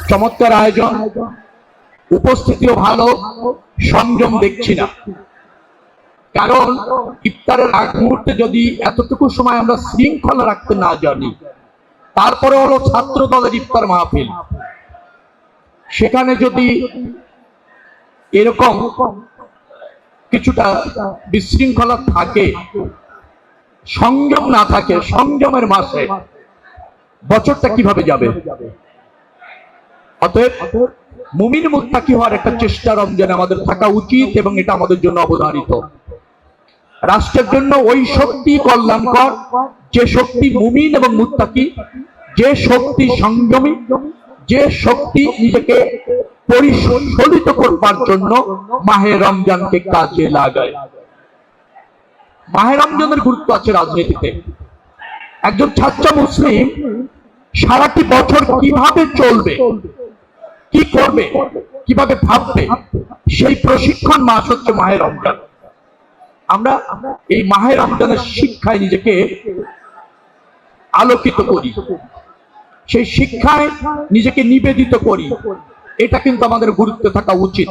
চমৎকার আয়োজন, উপস্থিতিও ভালো, সংযম দেখছি না। কারণ ইফতারের আগ মুহূর্তে যদি এতটুকু সময় আমরা শৃঙ্খলা রাখতে না জানি, তারপরে হলো ছাত্র দলের ইফতার মাহফিল, সেখানে যদি এরকম কিছুটা বিশৃঙ্খলা থাকে, সংযম না থাকে, সংযমের মাসে বছরটা কিভাবে যাবে? অতএব মুমিন মুত্তাকি হওয়ার একটা চেষ্টা রমজানে আমাদের থাকা উচিত, এবং এটা আমাদের জন্য অবধারিত। রাষ্ট্রের জন্য ওই শক্তি কল্যাণকর যে শক্তি মুমিন এবং মুত্তাকি, যে শক্তি সংযমী, যে শক্তি নিজেকে পরিশোধিত করবার জন্য মাহে রমজানকে কাজে লাগায়। মাহে রমজানের গুরুত্ব আছে রাজনীতিতে। একজন ছাত্র মুসলিম সারাটি বছর কিভাবে চলবে, কি করবে, কিভাবে ভাববে, সেই প্রশিক্ষণ মাস হচ্ছে মাহে রমজান। আমরা এই মাহে রমজানের শিক্ষায় নিজেকে আলোকিত করি, সেই শিক্ষায় নিজেকে নিবেদিত করি, এটা কিন্তু আমাদের গুরুত্ব থাকা উচিত।